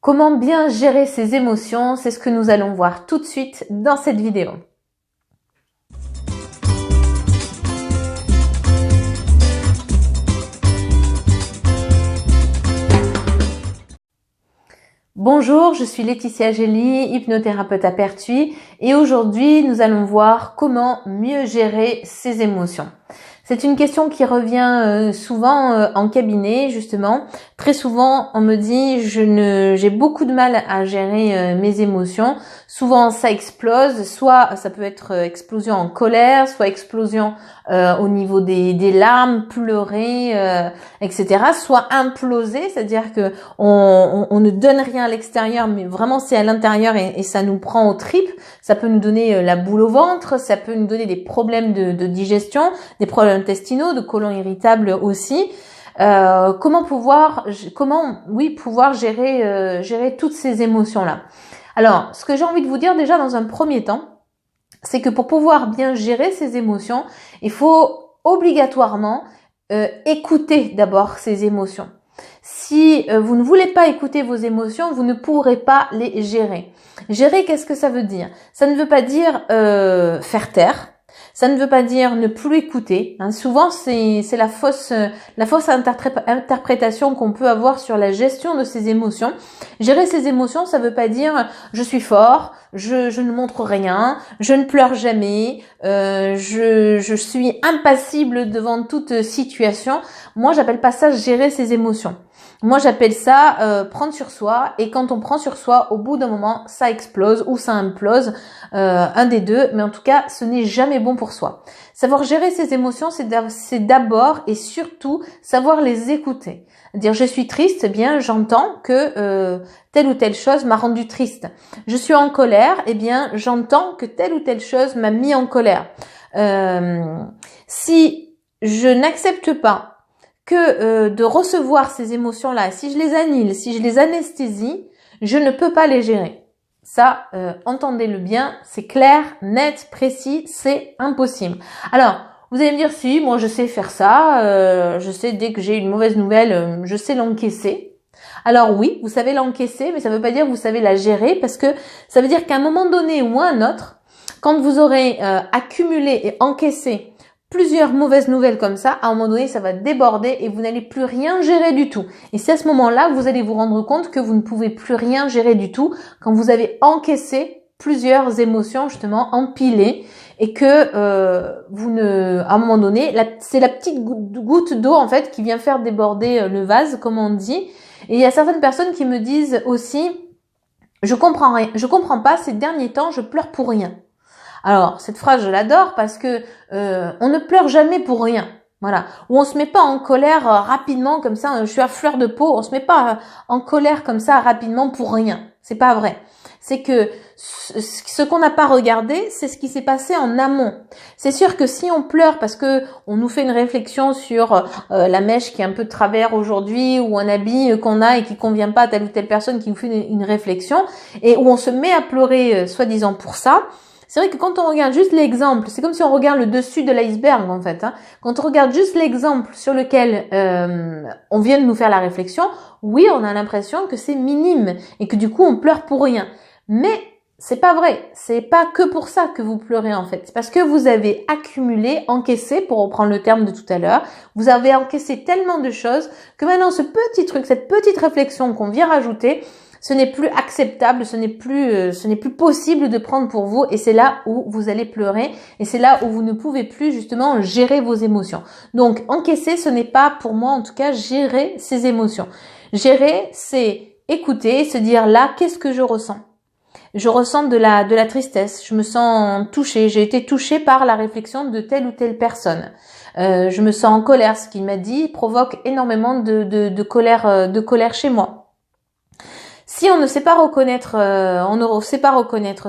Comment bien gérer ses émotions? C'est ce que nous allons voir tout de suite dans cette vidéo. Bonjour, je suis Laetitia Gély, hypnothérapeute à Pertuis et aujourd'hui nous allons voir comment mieux gérer ses émotions. C'est une question qui revient souvent en cabinet justement. Très souvent on me dit j'ai beaucoup de mal à gérer mes émotions. Souvent ça explose, soit ça peut être explosion en colère, soit explosion au niveau des larmes, pleurer, etc. Soit imploser, c'est-à-dire que on ne donne rien à l'extérieur, mais vraiment c'est à l'intérieur et ça nous prend aux tripes. Ça peut nous donner la boule au ventre, ça peut nous donner des problèmes de digestion, des problèmes intestinaux, de côlon irritable aussi. Comment pouvoir gérer toutes ces émotions-là. Alors, ce que j'ai envie de vous dire déjà dans un premier temps, c'est que pour pouvoir bien gérer ces émotions, il faut obligatoirement écouter d'abord ces émotions. Si vous ne voulez pas écouter vos émotions, vous ne pourrez pas les gérer. Gérer, qu'est-ce que ça veut dire? Ça ne veut pas dire faire taire. Ça ne veut pas dire ne plus écouter. Souvent, c'est la fausse interprétation qu'on peut avoir sur la gestion de ses émotions. Gérer ses émotions, ça veut pas dire je suis fort, je ne montre rien, je ne pleure jamais, je suis impassible devant toute situation. Moi, j'appelle pas ça gérer ses émotions. Moi, j'appelle ça prendre sur soi. Et quand on prend sur soi, au bout d'un moment, ça explose ou ça implose, un des deux. Mais en tout cas, ce n'est jamais bon pour soi. Savoir gérer ses émotions, c'est d'abord et surtout savoir les écouter. Dire je suis triste, eh bien j'entends que telle ou telle chose m'a rendu triste. Je suis en colère, eh bien j'entends que telle ou telle chose m'a mis en colère. Si je n'accepte pas que de recevoir ces émotions-là, si je les annule, si je les anesthésie, je ne peux pas les gérer. Ça, entendez-le bien, c'est clair, net, précis, c'est impossible. Alors, vous allez me dire, si, moi je sais faire ça, je sais dès que j'ai une mauvaise nouvelle, je sais l'encaisser. Alors oui, vous savez l'encaisser, mais ça ne veut pas dire que vous savez la gérer, parce que ça veut dire qu'à un moment donné ou à un autre, quand vous aurez accumulé et encaissé plusieurs mauvaises nouvelles comme ça, à un moment donné, ça va déborder et vous n'allez plus rien gérer du tout. Et c'est à ce moment-là que vous allez vous rendre compte que vous ne pouvez plus rien gérer du tout quand vous avez encaissé plusieurs émotions justement empilées et que à un moment donné, c'est la petite goutte d'eau en fait qui vient faire déborder le vase, comme on dit. Et il y a certaines personnes qui me disent aussi, je comprends pas, ces derniers temps, je pleure pour rien. Alors, cette phrase, je l'adore parce que on ne pleure jamais pour rien. Voilà. Ou on se met pas en colère rapidement comme ça, je suis à fleur de peau, on se met pas en colère comme ça rapidement pour rien. C'est pas vrai. C'est que ce qu'on n'a pas regardé, c'est ce qui s'est passé en amont. C'est sûr que si on pleure parce que on nous fait une réflexion sur la mèche qui est un peu de travers aujourd'hui, ou un habit qu'on a et qui convient pas à telle ou telle personne qui nous fait une réflexion, et où on se met à pleurer soi-disant pour ça, c'est vrai que quand on regarde juste l'exemple, c'est comme si on regarde le dessus de l'iceberg en fait. Quand on regarde juste l'exemple sur lequel on vient de nous faire la réflexion, oui, on a l'impression que c'est minime et que du coup on pleure pour rien. Mais c'est pas vrai. C'est pas que pour ça que vous pleurez en fait. C'est parce que vous avez accumulé, encaissé, pour reprendre le terme de tout à l'heure, vous avez encaissé tellement de choses que maintenant ce petit truc, cette petite réflexion qu'on vient rajouter, ce n'est plus acceptable, ce n'est plus possible de prendre pour vous, et c'est là où vous allez pleurer et c'est là où vous ne pouvez plus justement gérer vos émotions. Donc encaisser, ce n'est pas pour moi en tout cas gérer ses émotions. Gérer, c'est écouter, se dire là, qu'est-ce que je ressens? Je ressens de la tristesse, je me sens touchée, j'ai été touchée par la réflexion de telle ou telle personne. Je me sens en colère, ce qu'il m'a dit provoque énormément de colère chez moi. Si on ne sait pas reconnaître,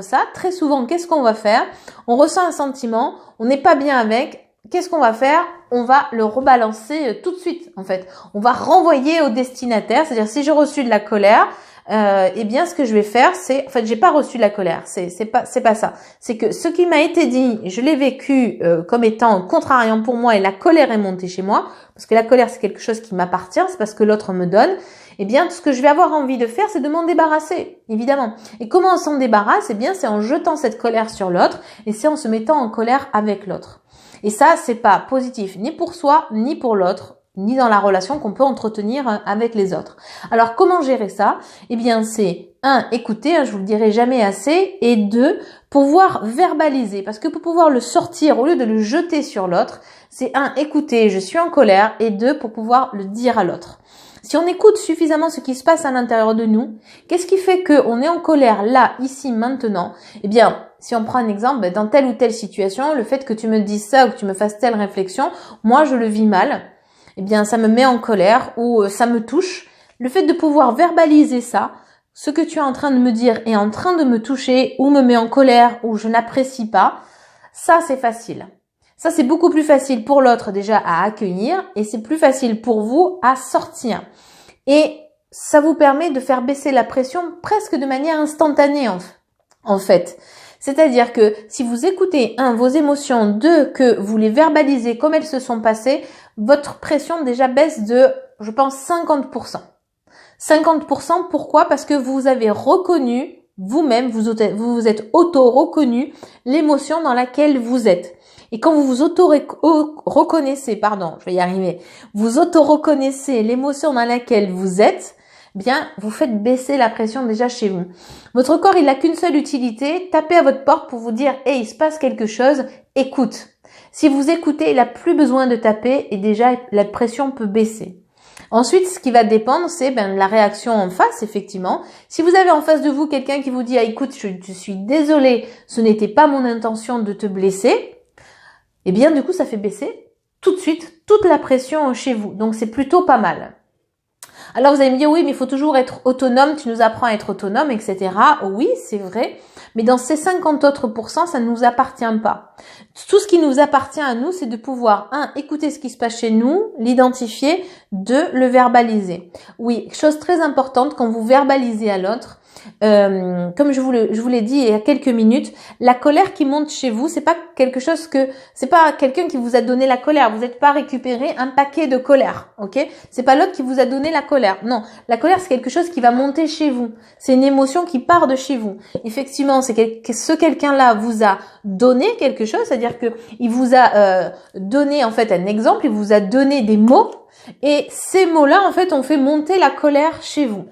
ça, très souvent, qu'est-ce qu'on va faire? On ressent un sentiment, on n'est pas bien avec. Qu'est-ce qu'on va faire? On va le rebalancer tout de suite, en fait. On va renvoyer au destinataire, c'est-à-dire si j'ai reçu de la colère, eh bien, ce que je vais faire, c'est, en fait, j'ai pas reçu de la colère. C'est pas ça. C'est que ce qui m'a été dit, je l'ai vécu comme étant contrariant pour moi et la colère est montée chez moi, parce que la colère c'est quelque chose qui m'appartient, c'est parce que l'autre me donne. eh bien, ce que je vais avoir envie de faire, c'est de m'en débarrasser, évidemment. Et comment on s'en débarrasse? Eh bien, c'est en jetant cette colère sur l'autre et c'est en se mettant en colère avec l'autre. Et ça, c'est pas positif ni pour soi, ni pour l'autre, ni dans la relation qu'on peut entretenir avec les autres. Alors, comment gérer ça? Eh bien, c'est 1, écouter, je vous le dirai jamais assez, et 2, pouvoir verbaliser. Parce que pour pouvoir le sortir, au lieu de le jeter sur l'autre, c'est 1, écouter, je suis en colère, et 2, pour pouvoir le dire à l'autre. Si on écoute suffisamment ce qui se passe à l'intérieur de nous, qu'est-ce qui fait qu'on est en colère là, ici, maintenant? Eh bien, si on prend un exemple, dans telle ou telle situation, le fait que tu me dises ça ou que tu me fasses telle réflexion, moi je le vis mal, eh bien ça me met en colère ou ça me touche. Le fait de pouvoir verbaliser ça, ce que tu es en train de me dire est en train de me toucher ou me met en colère ou je n'apprécie pas, ça c'est facile. Ça, c'est beaucoup plus facile pour l'autre déjà à accueillir et c'est plus facile pour vous à sortir. Et ça vous permet de faire baisser la pression presque de manière instantanée en fait. C'est-à-dire que si vous écoutez, 1, vos émotions, 2, que vous les verbalisez comme elles se sont passées, votre pression déjà baisse de, je pense, 50%. 50%, pourquoi? Parce que vous avez reconnu vous-même, vous vous êtes auto-reconnu l'émotion dans laquelle vous êtes. Et quand vous vous auto-reconnaissez, vous auto-reconnaissez l'émotion dans laquelle vous êtes, bien, vous faites baisser la pression déjà chez vous. Votre corps, il n'a qu'une seule utilité, taper à votre porte pour vous dire « Hey, il se passe quelque chose, écoute ». Si vous écoutez, il n'a plus besoin de taper et déjà la pression peut baisser. Ensuite, ce qui va dépendre, c'est la réaction en face, effectivement. Si vous avez en face de vous quelqu'un qui vous dit « Ah, écoute, je suis désolée, ce n'était pas mon intention de te blesser », eh bien, du coup, ça fait baisser tout de suite toute la pression chez vous. Donc, c'est plutôt pas mal. Alors, vous allez me dire, oui, mais il faut toujours être autonome, tu nous apprends à être autonome, etc. Oui, c'est vrai. Mais dans ces 50 autres pourcents, ça ne nous appartient pas. Tout ce qui nous appartient à nous, c'est de pouvoir, 1, écouter ce qui se passe chez nous, l'identifier, 2, le verbaliser. Oui, chose très importante, quand vous verbalisez à l'autre, comme je vous l'ai dit il y a quelques minutes, la colère qui monte chez vous, c'est pas quelqu'un qui vous a donné la colère. Vous n'êtes pas récupéré un paquet de colère, ok? C'est pas l'autre qui vous a donné la colère. Non, la colère c'est quelque chose qui va monter chez vous. C'est une émotion qui part de chez vous. Effectivement, c'est que ce quelqu'un-là vous a donné quelque chose, c'est-à-dire que il vous a donné en fait un exemple, il vous a donné des mots et ces mots-là en fait ont fait monter la colère chez vous.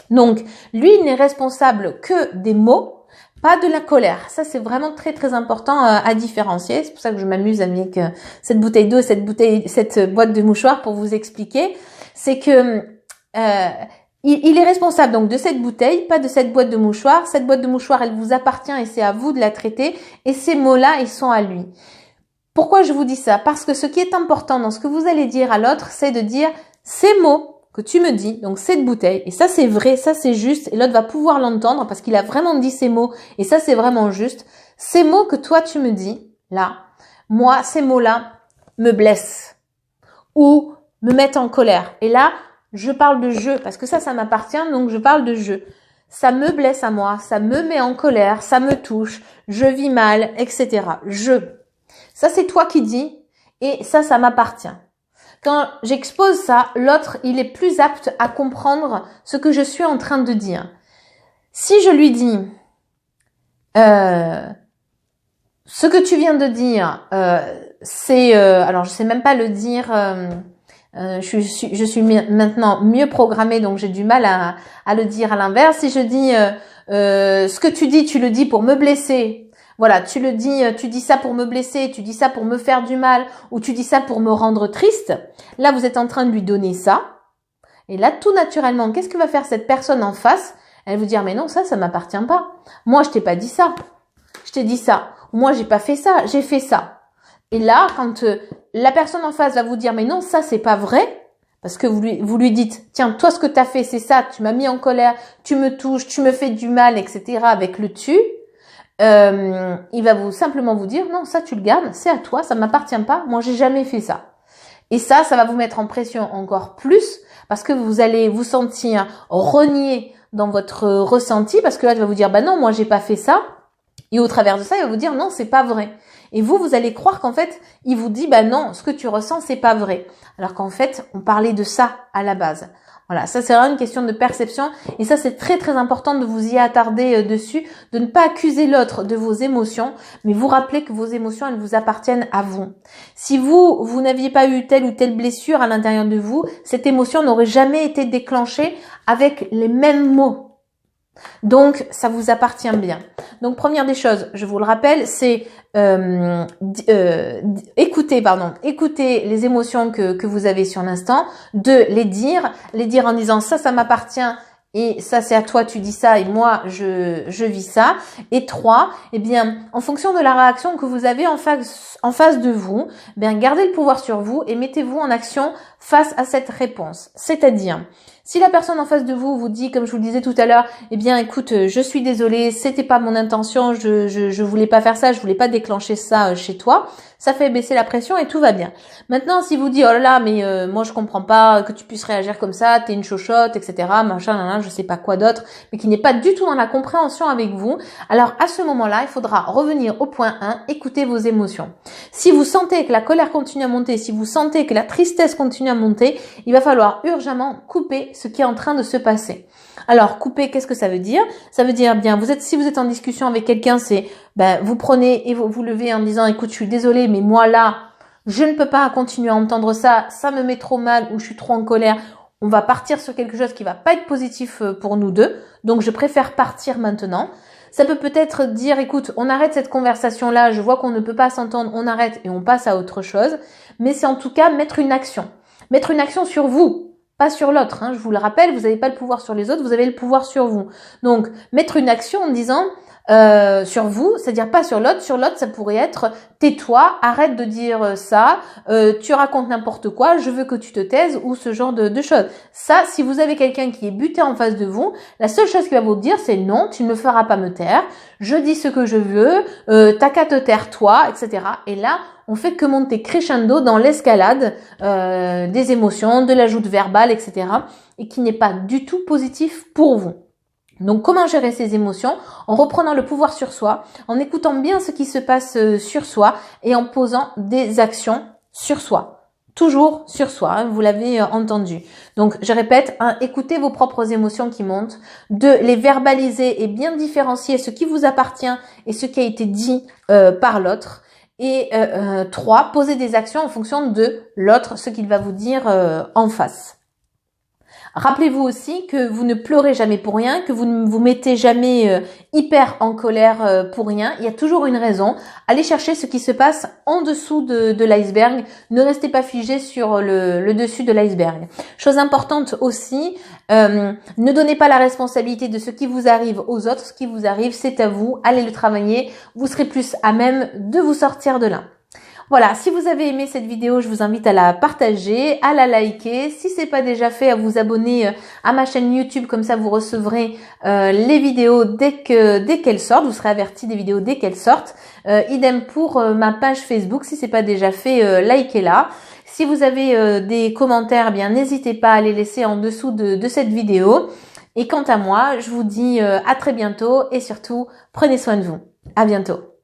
Donc, lui, il n'est responsable que des mots, pas de la colère. Ça, c'est vraiment très, très important à différencier. C'est pour ça que je m'amuse avec cette bouteille d'eau, cette boîte de mouchoirs pour vous expliquer. C'est que il est responsable donc de cette bouteille, pas de cette boîte de mouchoirs. Cette boîte de mouchoirs, elle vous appartient et c'est à vous de la traiter. Et ces mots-là, ils sont à lui. Pourquoi je vous dis ça? Parce que ce qui est important dans ce que vous allez dire à l'autre, c'est de dire ces mots que tu me dis, donc cette bouteille, et ça c'est vrai, ça c'est juste, et l'autre va pouvoir l'entendre parce qu'il a vraiment dit ces mots, et ça c'est vraiment juste. Ces mots que toi tu me dis, là, moi, ces mots-là me blessent, ou me mettent en colère. Et là, je parle de je, parce que ça m'appartient, donc je parle de je. Ça me blesse à moi, ça me met en colère, ça me touche, je vis mal, etc. Je. Ça c'est toi qui dis, et ça m'appartient. Quand j'expose ça, l'autre, il est plus apte à comprendre ce que je suis en train de dire. Si je lui dis, ce que tu viens de dire, c'est, alors je sais même pas le dire, je suis maintenant mieux programmée, donc j'ai du mal à le dire à l'inverse. Si je dis, ce que tu dis, tu le dis pour me blesser. Voilà, tu dis ça pour me blesser, tu dis ça pour me faire du mal, ou tu dis ça pour me rendre triste. Là, vous êtes en train de lui donner ça. Et là, tout naturellement, qu'est-ce que va faire cette personne en face? Elle va vous dire, mais non, ça m'appartient pas. Moi, je t'ai pas dit ça. Je t'ai dit ça. Moi, j'ai pas fait ça, j'ai fait ça. Et là, quand la personne en face va vous dire, mais non, ça, c'est pas vrai, parce que vous lui dites, tiens, toi, ce que t'as fait, c'est ça, tu m'as mis en colère, tu me touches, tu me fais du mal, etc., avec le tu. Il va simplement vous dire non, ça tu le gardes, c'est à toi, ça m'appartient pas, moi j'ai jamais fait ça. Et ça va vous mettre en pression encore plus parce que vous allez vous sentir renié dans votre ressenti parce que là il va vous dire bah non, moi j'ai pas fait ça. Et au travers de ça, il va vous dire non, c'est pas vrai. Et vous allez croire qu'en fait, il vous dit bah non, ce que tu ressens c'est pas vrai. Alors qu'en fait, on parlait de ça à la base. Voilà, ça c'est vraiment une question de perception et ça c'est très très important de vous y attarder dessus, de ne pas accuser l'autre de vos émotions, mais vous rappeler que vos émotions elles vous appartiennent à vous. Si vous n'aviez pas eu telle ou telle blessure à l'intérieur de vous, cette émotion n'aurait jamais été déclenchée avec les mêmes mots. Donc, ça vous appartient bien. Donc, première des choses, je vous le rappelle, c'est écouter les émotions que vous avez sur l'instant, les dire en disant ça m'appartient et ça c'est à toi, tu dis ça et moi je vis ça. Et 3, eh bien, en fonction de la réaction que vous avez en face de vous, eh bien, gardez le pouvoir sur vous et mettez-vous en action face à cette réponse. C'est-à-dire, si la personne en face de vous vous dit, comme je vous le disais tout à l'heure, eh bien, écoute, je suis désolée, c'était pas mon intention, je voulais pas faire ça, je voulais pas déclencher ça chez toi, ça fait baisser la pression et tout va bien. Maintenant, si vous dites, oh là là, mais moi je comprends pas que tu puisses réagir comme ça, t'es une chochotte, etc., machin, je sais pas quoi d'autre, mais qui n'est pas du tout dans la compréhension avec vous, alors à ce moment-là, il faudra revenir au point 1, écouter vos émotions. Si vous sentez que la colère continue à monter, si vous sentez que la tristesse continue à monter, il va falloir urgemment couper ce qui est en train de se passer. Alors, couper, qu'est-ce que ça veut dire? Ça veut dire, bien, si vous êtes en discussion avec quelqu'un, c'est, vous prenez et vous levez en disant, écoute, je suis désolée, mais moi là, je ne peux pas continuer à entendre ça, ça me met trop mal ou je suis trop en colère. On va partir sur quelque chose qui va pas être positif pour nous deux, donc je préfère partir maintenant. Ça peut-être dire, écoute, on arrête cette conversation-là, je vois qu'on ne peut pas s'entendre, on arrête et on passe à autre chose. Mais c'est en tout cas mettre une action. Mettre une action sur vous, pas sur l'autre. Je vous le rappelle, vous n'avez pas le pouvoir sur les autres, vous avez le pouvoir sur vous. Donc, mettre une action en disant sur vous, c'est-à-dire pas sur l'autre. Sur l'autre, ça pourrait être tais-toi, arrête de dire ça, tu racontes n'importe quoi, je veux que tu te taises ou ce genre de choses. Ça, si vous avez quelqu'un qui est buté en face de vous, la seule chose qu'il va vous dire, c'est non, tu ne me feras pas me taire, je dis ce que je veux, t'as qu'à te taire toi, etc. Et là, on fait que monter crescendo dans l'escalade des émotions, de l'ajout verbal, etc. et qui n'est pas du tout positif pour vous. Donc, comment gérer ces émotions? En reprenant le pouvoir sur soi, en écoutant bien ce qui se passe sur soi et en posant des actions sur soi. Toujours sur soi, vous l'avez entendu. Donc, je répète, écoutez vos propres émotions qui montent, 2, les verbaliser et bien différencier ce qui vous appartient et ce qui a été dit par l'autre. Et 3, poser des actions en fonction de l'autre, ce qu'il va vous dire en face. Rappelez-vous aussi que vous ne pleurez jamais pour rien, que vous ne vous mettez jamais hyper en colère pour rien. Il y a toujours une raison. Allez chercher ce qui se passe en dessous de l'iceberg. Ne restez pas figé sur le dessus de l'iceberg. Chose importante aussi, ne donnez pas la responsabilité de ce qui vous arrive aux autres. Ce qui vous arrive, c'est à vous. Allez le travailler. Vous serez plus à même de vous sortir de là. Voilà, si vous avez aimé cette vidéo, je vous invite à la partager, à la liker. Si c'est pas déjà fait, à vous abonner à ma chaîne YouTube, comme ça vous recevrez les vidéos dès qu'elles sortent. Vous serez averti des vidéos dès qu'elles sortent. Idem pour ma page Facebook, si c'est pas déjà fait, likez-la. Si vous avez des commentaires, bien n'hésitez pas à les laisser en dessous de cette vidéo. Et quant à moi, je vous dis à très bientôt et surtout, prenez soin de vous. À bientôt.